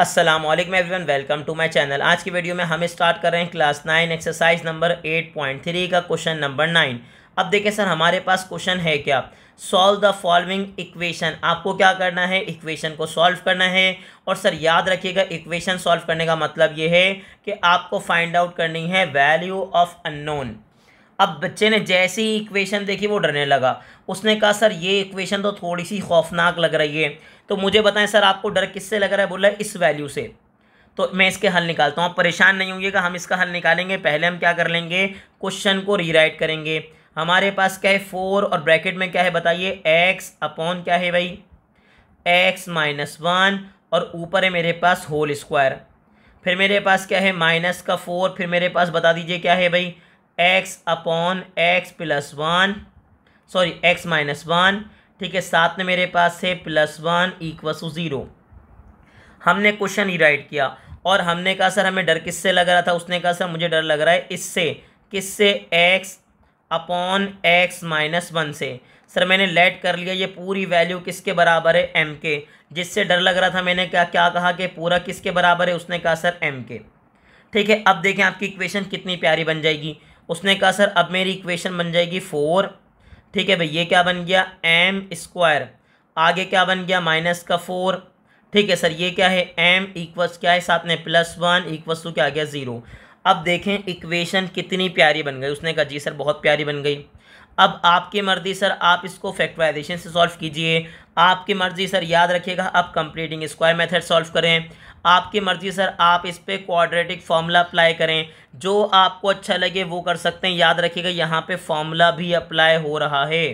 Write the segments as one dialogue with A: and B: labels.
A: अस्सलामुअलैकुम everyone, welcome to my channel. आज की वीडियो में हम स्टार्ट कर रहे हैं क्लास 9 एक्सरसाइज नंबर 8.3 का क्वेश्चन नंबर 9। अब देखिए सर, हमारे पास क्वेश्चन है क्या, सॉल्व द फॉलोइंग इक्वेशन। आपको क्या करना है, इक्वेशन को सॉल्व करना है। और सर याद रखिएगा, इक्वेशन सॉल्व करने का मतलब ये है कि आपको फाइंड आउट करनी है वैल्यू ऑफ अननोन। अब बच्चे ने जैसे ही इक्वेशन देखी वो डरने लगा। उसने कहा सर ये इक्वेशन तो थोड़ी सी खौफनाक लग रही है, तो मुझे बताएं सर आपको डर किससे लग रहा है। बोला है इस वैल्यू से। तो मैं इसके हल निकालता हूँ, आप परेशान नहीं होइएगा, हम इसका हल निकालेंगे। पहले हम क्या कर लेंगे, क्वेश्चन को रीराइट करेंगे। हमारे पास क्या है 4 और ब्रैकेट में क्या है बताइए, एक्स अपॉन क्या है भाई, एक्स माइनस 1 और ऊपर है मेरे पास होल स्क्वायर। फिर मेरे पास क्या है माइनस का 4, फिर मेरे पास बता दीजिए क्या है भाई, x upon x plus 1, sorry x minus 1। ठीक है, साथ में मेरे पास है प्लस 1 इक्वल टू 0। हमने क्वेश्चन रीराइट किया और हमने कहा सर हमें डर किससे लग रहा था। उसने कहा सर मुझे डर लग रहा है इससे, किससे, एक्स अपॉन एक्स माइनस 1 से। सर मैंने लेट कर लिया, ये पूरी वैल्यू किसके बराबर है, एम के। जिससे डर लग रहा था मैंने क्या क्या कहा कि पूरा किसके बराबर है, उसने कहा सर एम के। ठीक है, अब देखें आपकी इक्वेशन कितनी प्यारी बन जाएगी। उसने कहा सर अब मेरी इक्वेशन बन जाएगी 4। ठीक है भाई, ये क्या बन गया, एम स्क्वायर, आगे क्या बन गया माइनस का 4। ठीक है सर, ये क्या है, एम इक्वल्स क्या है, साथ में प्लस 1 इक्वल्स टू क्या आ गया 0। अब देखें इक्वेशन कितनी प्यारी बन गई। उसने कहा जी सर बहुत प्यारी बन गई। अब आपकी मर्जी सर, आप इसको फैक्टराइजेशन से सॉल्व कीजिए। आपकी मर्जी सर, याद रखिएगा आप कंप्लीटिंग स्क्वायर मेथड सॉल्व करें। आपकी मर्जी सर, आप इस पर क्वाड्रेटिक फार्मूला अप्लाई करें। जो आपको अच्छा लगे वो कर सकते हैं। याद रखिएगा यहाँ पे फार्मूला भी अप्लाई हो रहा है।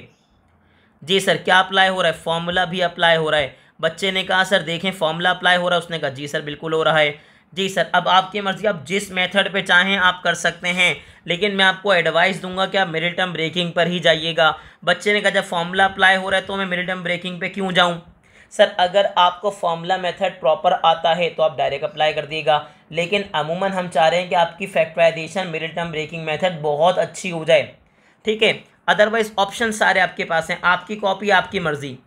A: जी सर, क्या अप्लाई हो रहा है, फार्मूला भी अप्लाई हो रहा है। बच्चे ने कहा सर देखें फार्मूला अप्लाई हो रहा है। उसने कहा जी सर बिल्कुल हो रहा है। जी सर, अब आपकी मर्जी, आप जिस मेथड पे चाहें आप कर सकते हैं, लेकिन मैं आपको एडवाइस दूंगा कि आप मिडिल टर्म ब्रेकिंग पर ही जाइएगा। बच्चे ने कहा जब फार्मूला अप्लाई हो रहा है तो मैं मिडिल टर्म ब्रेकिंग पे क्यों जाऊं। सर अगर आपको फार्मूला मेथड प्रॉपर आता है तो आप डायरेक्ट अप्लाई कर दिएगा, लेकिन अमूमन हम चाह रहे हैं कि आपकी factorization middle term breaking method बहुत अच्छी हो जाए। ठीक है, अदरवाइज ऑप्शन सारे आपके पास हैं, आपकी कॉपी आपकी मर्जी।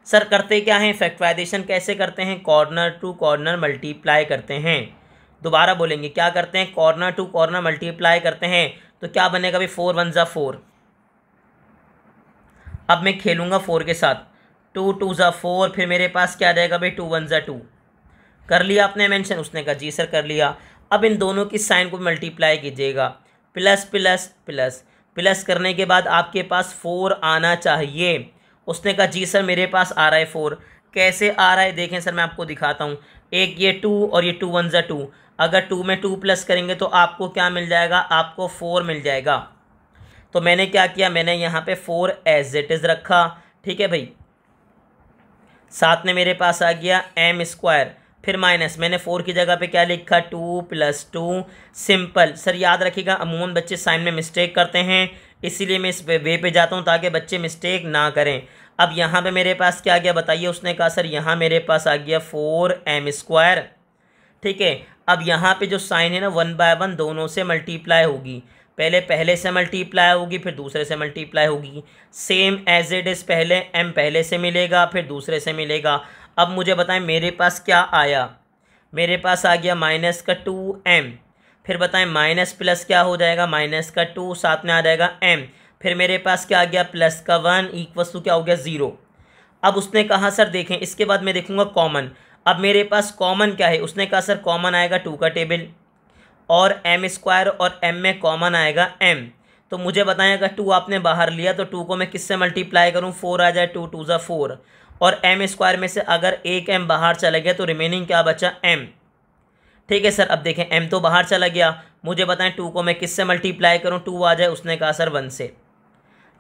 A: सर करते क्या हैं, फैक्टराइजेशन कैसे करते हैं, कॉर्नर टू कॉर्नर मल्टीप्लाई करते हैं। दोबारा बोलेंगे क्या करते हैं, कॉर्नर टू कॉर्नर मल्टीप्लाई करते हैं। तो क्या बनेगा भाई, 4 1 ज़ा 4। अब मैं खेलूंगा 4 के साथ, 2 2 ज़ा 4। फिर मेरे पास क्या आ जाएगा भाई, 2 1 ज़ा 2। कर लिया आपने मेंशन। उसने कहा जी सर कर लिया। अब इन दोनों की साइन को मल्टीप्लाई कीजिएगा, प्लस प्लस प्लस। प्लस करने के बाद आपके पास 4 आना चाहिए। उसने कहा जी सर मेरे पास आ रहा है 4। कैसे आ रहा है देखें सर, मैं आपको दिखाता हूँ। एक ये 2 और ये 2 1 ज़ा 2। अगर 2 में 2 प्लस करेंगे तो आपको क्या मिल जाएगा, आपको 4 मिल जाएगा। तो मैंने क्या किया, मैंने यहाँ पे 4 एज इट इज़ रखा। ठीक है भाई, साथ में मेरे पास आ गया एम स्क्वायर, फिर माइनस, मैंने 4 की जगह पे क्या लिखा, 2 + 2। सिंपल। सर याद रखिएगा अमूमन बच्चे साइन में मिस्टेक करते हैं, इसीलिए मैं इस वे पे जाता हूँ ताकि बच्चे मिस्टेक ना करें। अब यहाँ पे मेरे पास क्या आ गया बताइए। उसने कहा सर यहाँ मेरे पास आ गया 4m स्क्वायर। ठीक है, अब यहाँ पे जो साइन है ना 1 बाय 1 दोनों से मल्टीप्लाई होगी। पहले से मल्टीप्लाई होगी, फिर दूसरे से मल्टीप्लाई होगी। सेम एज इट इज़, पहले m पहले से मिलेगा फिर दूसरे से मिलेगा। अब मुझे बताएं मेरे पास क्या आया, मेरे पास आ गया माइनस का 2m। फिर बताएं माइनस प्लस क्या हो जाएगा, माइनस का 2, साथ में आ जाएगा m। फिर मेरे पास क्या आ गया, प्लस का 1 इक्वल्स टू क्या हो गया 0। अब उसने कहा सर देखें, इसके बाद मैं देखूंगा कॉमन। अब मेरे पास कॉमन क्या है, उसने कहा सर कॉमन आएगा 2 का टेबल, और एम स्क्वायर और m में कॉमन आएगा m। तो मुझे बताएं अगर 2 आपने बाहर लिया तो 2 को मैं किससे मल्टीप्लाई करूं, 4 आ जाए, 2 2 ज़ा 4। और m स्क्वायर में से अगर एक m बाहर चला गया तो रिमेनिंग क्या बचा, m। ठीक है सर, अब देखें m तो बाहर चला गया, मुझे बताएं 2 को मैं किससे मल्टीप्लाई करूं, 2 आ जाए। उसने कहा सर 1 से।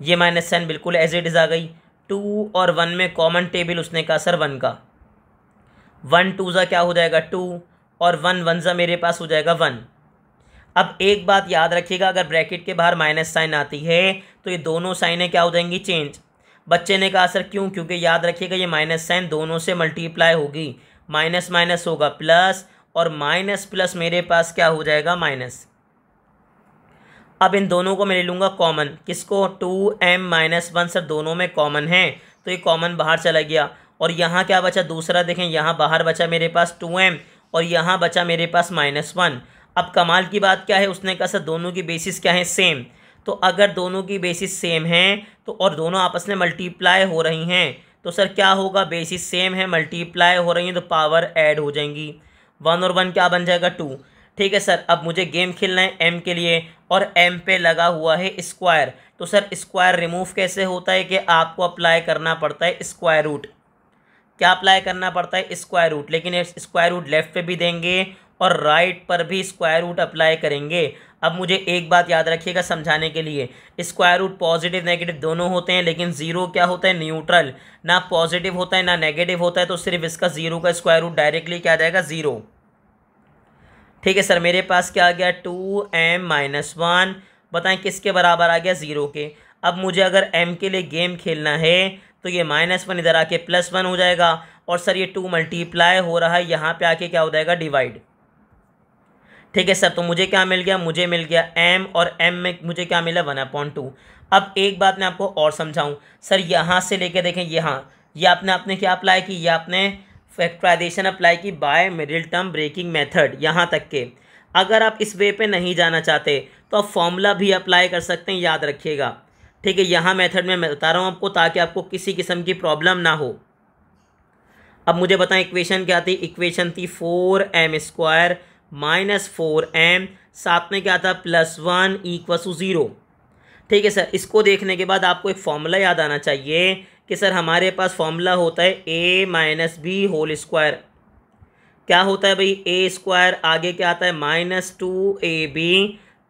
A: ये माइनस साइन बिल्कुल एज इट इज़ आ गई। 2 और 1 में कॉमन टेबल, उसने कहा सर 1 का। 1 2 ज़ा क्या हो जाएगा 2, और 1 1 ज़ा मेरे पास हो जाएगा 1। अब एक बात याद रखिएगा, अगर ब्रैकेट के बाहर माइनस साइन आती है तो ये दोनों साइनें क्या हो जाएंगी, चेंज। बच्चे ने कहा सर क्यों, क्योंकि याद रखिएगा ये माइनस साइन दोनों से मल्टीप्लाई होगी। माइनस माइनस होगा प्लस, और माइनस प्लस मेरे पास क्या हो जाएगा, माइनस। अब इन दोनों को मैं ले लूँगा कॉमन, किसको, 2m - 1। सर दोनों में कॉमन है तो ये कॉमन बाहर चला गया। और यहाँ क्या बचा दूसरा, देखें यहाँ बाहर बचा मेरे पास 2m और यहाँ बचा मेरे पास -1। अब कमाल की बात क्या है, उसने कहा सर दोनों की बेसिस क्या है, सेम। तो अगर दोनों की बेसिस सेम हैं तो और दोनों आपस में मल्टीप्लाई हो रही हैं तो सर क्या होगा, बेसिस सेम है, मल्टीप्लाई हो रही हैं तो पावर ऐड हो जाएंगी। 1 और 1 क्या बन जाएगा 2। ठीक है सर, अब मुझे गेम खेलना है m के लिए और m पे लगा हुआ है स्क्वायर। तो सर स्क्वायर रिमूव कैसे होता है कि आपको अप्लाई करना पड़ता है स्क्वायर रूट। क्या अप्लाई करना पड़ता है, स्क्वायर रूट। लेकिन स्क्वायर रूट लेफ्ट पे भी देंगे और राइट पर भी स्क्वायर रूट अप्लाई करेंगे। अब मुझे एक बात याद रखिएगा समझाने के लिए, स्क्वायर रूट पॉजिटिव नेगेटिव दोनों होते हैं, लेकिन जीरो क्या होता है, न्यूट्रल, ना पॉजिटिव होता है ना नेगेटिव होता है। तो सिर्फ इसका जीरो का स्क्वायर रूट डायरेक्टली क्या आ जाएगा, जीरो। ठीक है सर, मेरे पास क्या आ गया 2m-1, बताएं किसके बराबर आ गया, जीरो के। अब मुझे अगर m के लिए गेम खेलना है तो ये -1 इधर आके +1 हो जाएगा और सर ये 2 मल्टीप्लाई हो रहा है, यहाँ पे आके क्या हो जाएगा, डिवाइड। ठीक है सर, तो मुझे क्या मिल गया, मुझे मिल गया m और m में मुझे क्या मिला 1/2। अब एक बात मैं आपको और समझाऊं सर, यहाँ से लेके देखें यहाँ, ये आपने क्या अप्लाई की, ये आपने फैक्टराइजेशन अप्लाई की by middle term breaking method यहाँ तक के। अगर आप इस वे पे नहीं जाना चाहते तो आप फॉर्मूला भी अप्लाई कर सकते हैं, याद रखिएगा। ठीक है, यहाँ मेथड में मैं बता रहा हूँ आपको ताकि आपको किसी किस्म की प्रॉब्लम ना हो। अब मुझे बताएं इक्वेशन क्या थी, इक्वेशन थी 4m² -4m, साथ में क्या था +1 = 0। ठीक है सर, इसको देखने के बाद आपको एक फॉर्मूला याद आना चाहिए कि सर हमारे पास फॉर्मूला होता है a - b²। क्या होता है भाई, a², आगे क्या आता है -2ab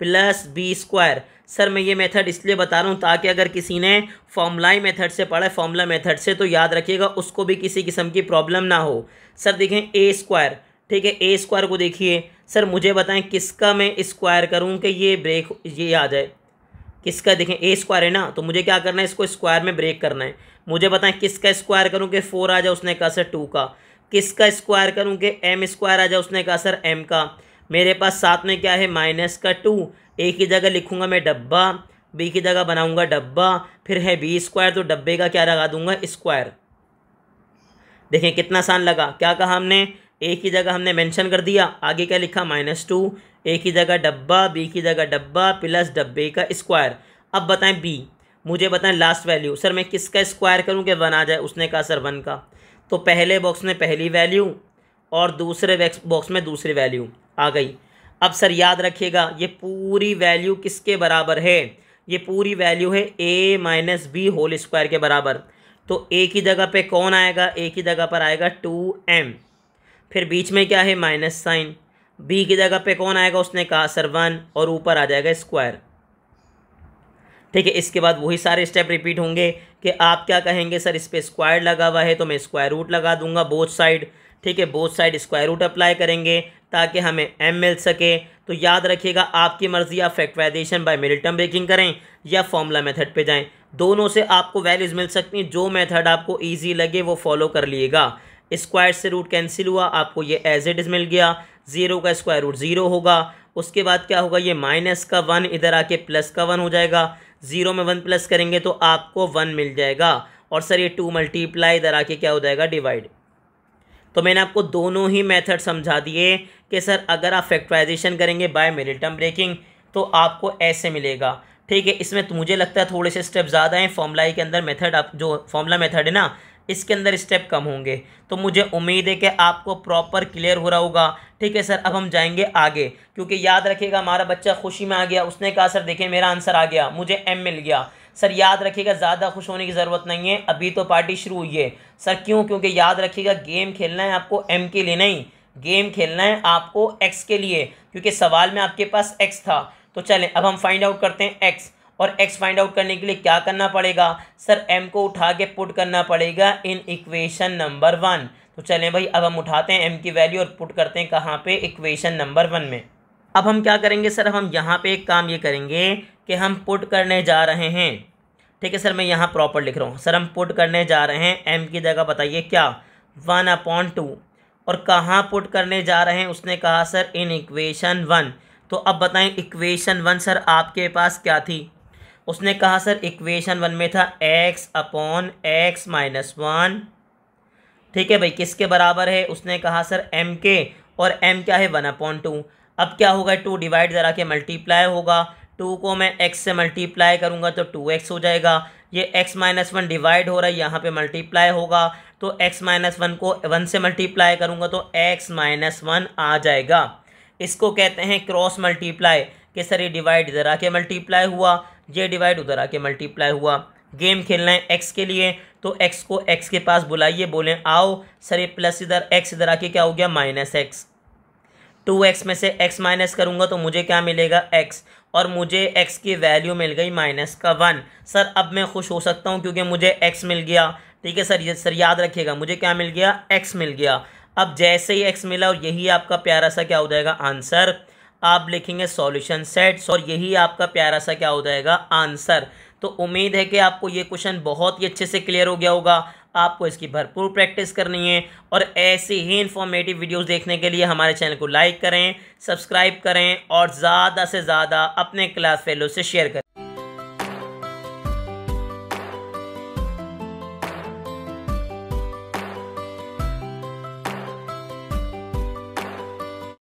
A: + b²। सर मैं ये मेथड इसलिए बता रहा हूँ ताकि अगर किसी ने फॉर्मूलाई मेथड से पढ़ा है, फॉर्मूला मेथड से, तो याद रखिएगा उसको भी किसी किस्म की प्रॉब्लम ना हो। सर देखें a², ठीक है, a² को देखिए सर, मुझे बताएं किसका मैं स्क्वायर करूं कि ये आ जाए, किसका, देखें a² है ना, तो मुझे क्या करना है, इसको स्क्वायर में ब्रेक करना है। मुझे बताएं किसका स्क्वायर करूं कि 4 आ जाए, उसने कहा सर 2 का। किसका स्क्वायर करूं कि m² आ जाए, उसने कहा सर m का। मेरे पास साथ में क्या है -2, a की जगह लिखूंगा मैं डब्बा, b की जगह बनाऊंगा डब्बा, फिर है b² तो डब्बे का क्या लगा दूंगा, स्क्वायर। देखें कितना आसान लगा, क्या कहा हमने, a की जगह हमने मेंशन कर दिया, आगे क्या लिखा -2, a की जगह डब्बा, b की जगह डब्बा प्लस डब्बे का स्क्वायर। अब बताएं b, मुझे बताएं लास्ट वैल्यू, सर मैं किसका स्क्वायर करूं कि 1 आ जाए, उसने कहा सर 1 का। तो पहले बॉक्स में पहली वैल्यू और दूसरे बॉक्स में दूसरी वैल्यू आ गई। अब सर याद रखिएगा ये पूरी वैल्यू किसके बराबर है, ये पूरी वैल्यू है a - b² के बराबर। तो a की जगह पे कौन आएगा, a की जगह पर आएगा 2m, फिर बीच में क्या है माइनस साइन, b की जगह पे कौन आएगा, उसने कहा सर 1 और ऊपर आ जाएगा स्क्वायर। ठीक है, इसके बाद वही सारे स्टेप रिपीट होंगे कि आप क्या कहेंगे, सर इस पे स्क्वायर लगा हुआ है तो मैं स्क्वायर रूट लगा दूंगा बोथ साइड। ठीक है, both side square root apply करेंगे ताकि हमें m मिल सके। तो याद रखिएगा आपकी मर्जी, आप factorization by middle term breaking करें या फॉर्मूला मेथड पे जाएं, दोनों से आपको वैल्यूज मिल सकती हैं। जो मेथड आपको ईजी लगे वो फॉलो कर लिएगा। स्क्वायर से रूट कैंसिल हुआ, आपको ये एज इट इज़ मिल गया, 0 का स्क्वायर रूट 0 होगा। उसके बाद क्या होगा, ये -1 इधर आके +1 हो जाएगा, 0 में 1 प्लस करेंगे तो आपको 1 मिल जाएगा, और सर ये 2 मल्टीप्लाई इधर आके क्या हो जाएगा, डिवाइड। तो मैंने आपको दोनों ही मेथड समझा दिए कि सर अगर आप फैक्टराइजेशन करेंगे बाय मिडिल टर्म ब्रेकिंग तो आपको ऐसे मिलेगा। ठीक है, इसमें तो मुझे लगता है थोड़े से स्टेप ज़्यादा हैं, फॉर्मूला के अंदर मेथड, आप जो फॉर्मूला मेथड है ना इसके अंदर स्टेप कम होंगे। तो मुझे उम्मीद है कि आपको प्रॉपर क्लियर हो रहा होगा। ठीक है सर, अब हम जाएंगे आगे, क्योंकि याद रखिएगा हमारा बच्चा खुशी में आ गया, उसने कहा सर देखिए मेरा आंसर आ गया, मुझे m मिल गया। सर याद रखिएगा ज़्यादा खुश होने की ज़रूरत नहीं है, अभी तो पार्टी शुरू हुई है। सर क्यों, क्योंकि याद रखिएगा गेम खेलना है आपको m के लिए नहीं, गेम खेलना है आपको x के लिए, क्योंकि सवाल में आपके पास x था। तो चलें अब हम फाइंड आउट करते हैं x, और x फाइंड आउट करने के लिए क्या करना पड़ेगा, सर m को उठा के पुट करना पड़ेगा इन इक्वेशन नंबर 1। तो चलें भाई अब हम उठाते हैं m की वैल्यू और पुट करते हैं कहाँ पे, इक्वेशन नंबर 1 में। अब हम क्या करेंगे सर, अब हम यहाँ पे एक काम ये करेंगे कि हम पुट करने जा रहे हैं। ठीक है सर, मैं यहाँ प्रॉपर लिख रहा हूँ, सर हम पुट करने जा रहे हैं m की जगह बताइए क्या, 1/2, और कहाँ पुट करने जा रहे हैं, उसने कहा सर इन इक्वेशन 1। तो अब बताएं इक्वेशन 1 सर आपके पास क्या थी, उसने कहा सर इक्वेशन 1 में था x/(x - 1) ठीक है भाई, किसके बराबर है? उसने कहा सर m के, और m क्या है 1/2। अब क्या होगा, 2 डिवाइड जरा के मल्टीप्लाई होगा, 2 को मैं x से मल्टीप्लाई करूंगा तो 2x हो जाएगा। ये x माइनस 1 डिवाइड हो रहा है, यहाँ पे मल्टीप्लाई होगा तो x माइनस 1 को 1 से मल्टीप्लाई करूंगा तो x माइनस 1 आ जाएगा। इसको कहते हैं क्रॉस मल्टीप्लाई, कि सर ये डिवाइड इधर आके मल्टीप्लाई हुआ, ये डिवाइड उधर आके मल्टीप्लाई हुआ। गेम खेलना है x के लिए, तो x को x के पास बुलाइए, बोलें आओ सर ये प्लस इधर x इधर आके क्या हो गया -x। 2x में से x माइनस करूंगा तो मुझे क्या मिलेगा x, और मुझे x की वैल्यू मिल गई -1। सर अब मैं खुश हो सकता हूं क्योंकि मुझे x मिल गया। ठीक है सर, ये सर याद रखिएगा, मुझे क्या मिल गया? x मिल गया। अब जैसे ही x मिला, और यही आपका प्यारा सा क्या हो जाएगा? आंसर। आप लिखेंगे सॉल्यूशन सेट्स, और यही आपका प्यारा सा क्या हो जाएगा? आंसर। तो उम्मीद है कि आपको ये क्वेश्चन बहुत ही अच्छे से क्लियर हो गया होगा। आपको इसकी भरपूर प्रैक्टिस करनी है, और ऐसी ही इंफॉर्मेटिव वीडियोस देखने के लिए हमारे चैनल को लाइक करें, सब्सक्राइब करें, और ज़्यादा से ज़्यादा अपने क्लास फेलो से शेयर करें।